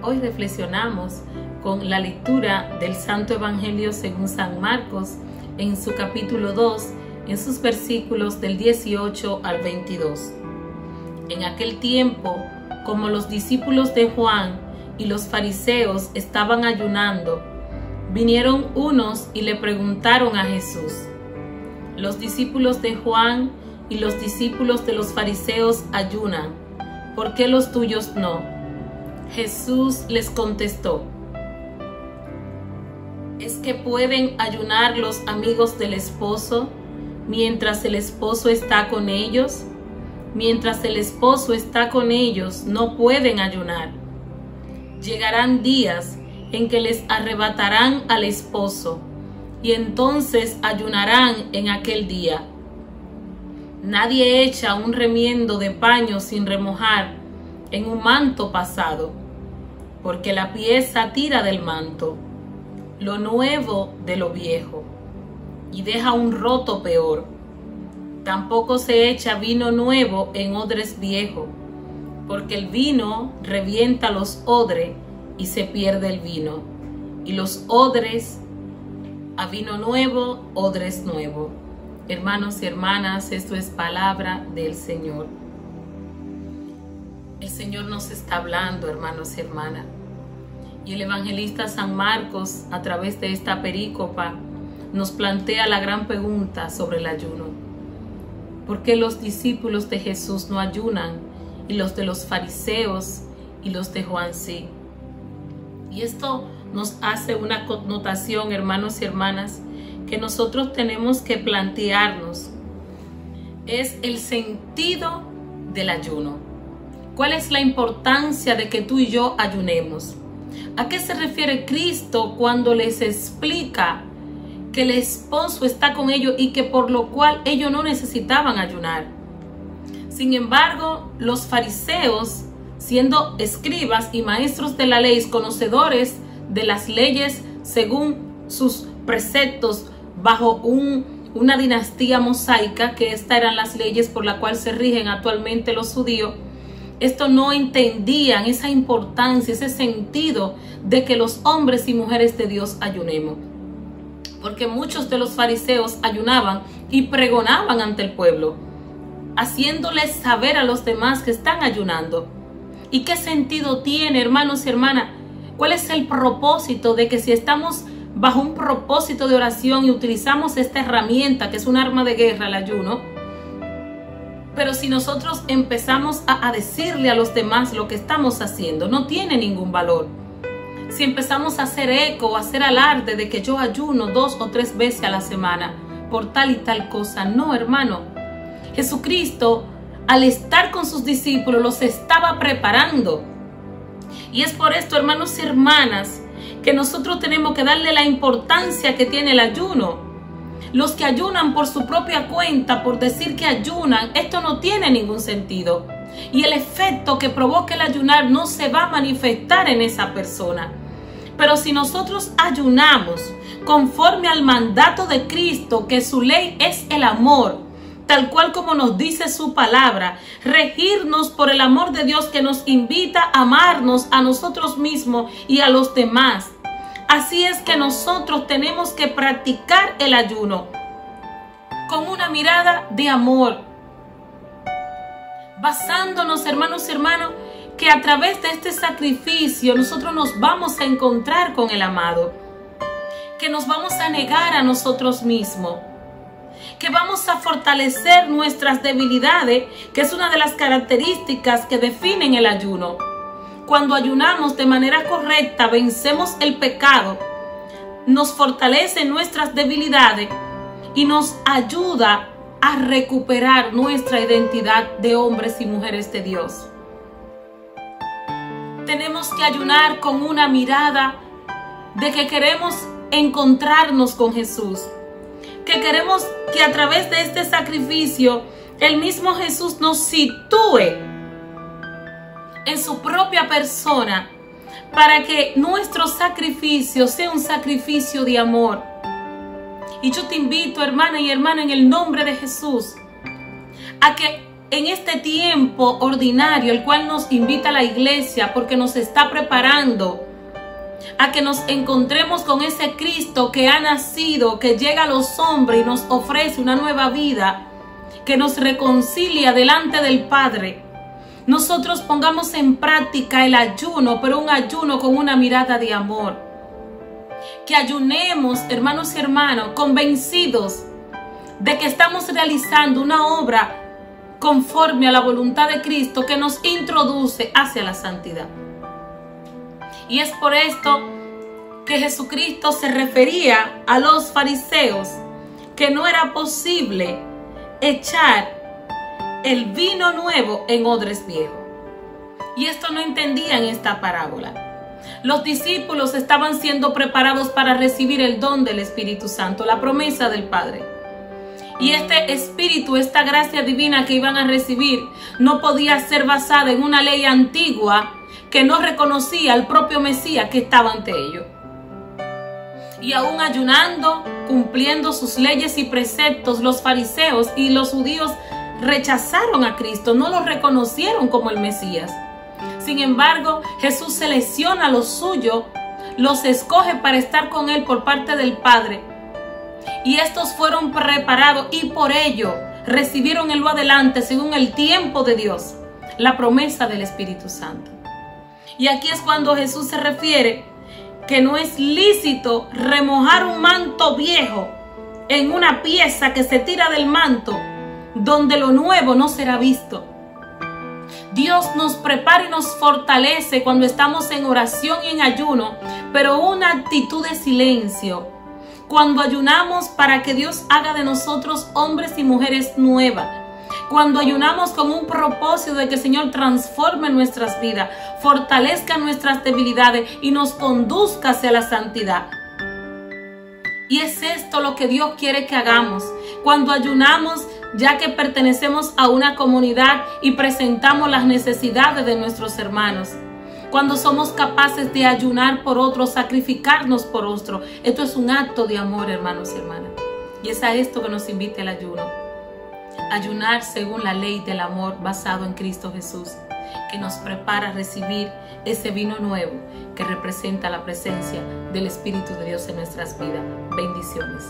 Hoy reflexionamos con la lectura del Santo Evangelio según San Marcos en su capítulo 2, en sus versículos del 18 al 22. En aquel tiempo, como los discípulos de Juan y los fariseos estaban ayunando, vinieron unos y le preguntaron a Jesús: los discípulos de Juan y los discípulos de los fariseos ayunan, ¿por qué los tuyos no? Jesús les contestó: ¿es que pueden ayunar los amigos del esposo mientras el esposo está con ellos? Mientras el esposo está con ellos, no pueden ayunar. Llegarán días en que les arrebatarán al esposo, y entonces ayunarán en aquel día. Nadie echa un remiendo de paño sin remojar en un manto pasado, porque la pieza tira del manto lo nuevo de lo viejo, y deja un roto peor. Tampoco se echa vino nuevo en odres viejos, porque el vino revienta los odres y se pierde el vino, y los odres a vino nuevo, odres nuevo. Hermanos y hermanas, esto es palabra del Señor. El Señor nos está hablando, hermanos y hermanas. Y el evangelista San Marcos, a través de esta perícopa, nos plantea la gran pregunta sobre el ayuno. ¿Por qué los discípulos de Jesús no ayunan y los de los fariseos y los de Juan sí? Y esto nos hace una connotación, hermanos y hermanas, que nosotros tenemos que plantearnos. Es el sentido del ayuno. ¿Cuál es la importancia de que tú y yo ayunemos? ¿A qué se refiere Cristo cuando les explica que el esposo está con ellos y que por lo cual ellos no necesitaban ayunar? Sin embargo, los fariseos, siendo escribas y maestros de la ley, conocedores de las leyes según sus preceptos bajo una dinastía mosaica, que estas eran las leyes por las cuales se rigen actualmente los judíos, esto no entendían esa importancia, ese sentido de que los hombres y mujeres de Dios ayunemos. Porque muchos de los fariseos ayunaban y pregonaban ante el pueblo, haciéndoles saber a los demás que están ayunando. ¿Y qué sentido tiene, hermanos y hermanas? ¿Cuál es el propósito de que si estamos bajo un propósito de oración y utilizamos esta herramienta que es un arma de guerra, el ayuno, pero si nosotros empezamos a decirle a los demás lo que estamos haciendo, no tiene ningún valor? Si empezamos a hacer eco, a hacer alarde de que yo ayuno 2 o 3 veces a la semana por tal y tal cosa, no, hermano. Jesucristo, al estar con sus discípulos, los estaba preparando. Y es por esto, hermanos y hermanas, que nosotros tenemos que darle la importancia que tiene el ayuno. Los que ayunan por su propia cuenta, por decir que ayunan, esto no tiene ningún sentido. Y el efecto que provoca el ayunar no se va a manifestar en esa persona. Pero si nosotros ayunamos conforme al mandato de Cristo, que su ley es el amor, tal cual como nos dice su palabra, regirnos por el amor de Dios que nos invita a amarnos a nosotros mismos y a los demás. Así es que nosotros tenemos que practicar el ayuno con una mirada de amor, basándonos, hermanos y hermanas, que a través de este sacrificio nosotros nos vamos a encontrar con el amado, que nos vamos a negar a nosotros mismos, que vamos a fortalecer nuestras debilidades, que es una de las características que definen el ayuno. Cuando ayunamos de manera correcta, vencemos el pecado, nos fortalece nuestras debilidades y nos ayuda a recuperar nuestra identidad de hombres y mujeres de Dios. Tenemos que ayunar con una mirada de que queremos encontrarnos con Jesús, que queremos que a través de este sacrificio el mismo Jesús nos sitúe en su propia persona, para que nuestro sacrificio sea un sacrificio de amor. Y yo te invito, hermana y hermano, en el nombre de Jesús, a que en este tiempo ordinario, el cual nos invita a la iglesia, porque nos está preparando a que nos encontremos con ese Cristo que ha nacido, que llega a los hombres y nos ofrece una nueva vida, que nos reconcilia delante del Padre. Nosotros pongamos en práctica el ayuno, pero un ayuno con una mirada de amor. Que ayunemos, hermanos y hermanas, convencidos de que estamos realizando una obra conforme a la voluntad de Cristo, que nos introduce hacia la santidad. Y es por esto que Jesucristo se refería a los fariseos que no era posible echar el vino nuevo en odres viejos. Y esto no entendían esta parábola. Los discípulos estaban siendo preparados para recibir el don del Espíritu Santo, la promesa del Padre. Y este Espíritu, esta gracia divina que iban a recibir, no podía ser basada en una ley antigua que no reconocía al propio Mesías que estaba ante ellos. Y aún ayunando, cumpliendo sus leyes y preceptos, los fariseos y los judíos rechazaron a Cristo, no lo reconocieron como el Mesías. Sin embargo, Jesús selecciona a los suyos, los escoge para estar con Él por parte del Padre. Y estos fueron preparados y por ello recibieron en lo adelante, según el tiempo de Dios, la promesa del Espíritu Santo. Y aquí es cuando Jesús se refiere que no es lícito remojar un manto viejo en una pieza que se tira del manto, donde lo nuevo no será visto. Dios nos prepara y nos fortalece cuando estamos en oración y en ayuno, pero una actitud de silencio. Cuando ayunamos para que Dios haga de nosotros hombres y mujeres nuevas. Cuando ayunamos con un propósito de que el Señor transforme nuestras vidas, fortalezca nuestras debilidades y nos conduzca hacia la santidad. Y es esto lo que Dios quiere que hagamos. Cuando ayunamos, ya que pertenecemos a una comunidad y presentamos las necesidades de nuestros hermanos. Cuando somos capaces de ayunar por otros, sacrificarnos por otro. Esto es un acto de amor, hermanos y hermanas. Y es a esto que nos invita el ayuno. Ayunar según la ley del amor basado en Cristo Jesús, que nos prepara a recibir ese vino nuevo que representa la presencia del Espíritu de Dios en nuestras vidas. Bendiciones.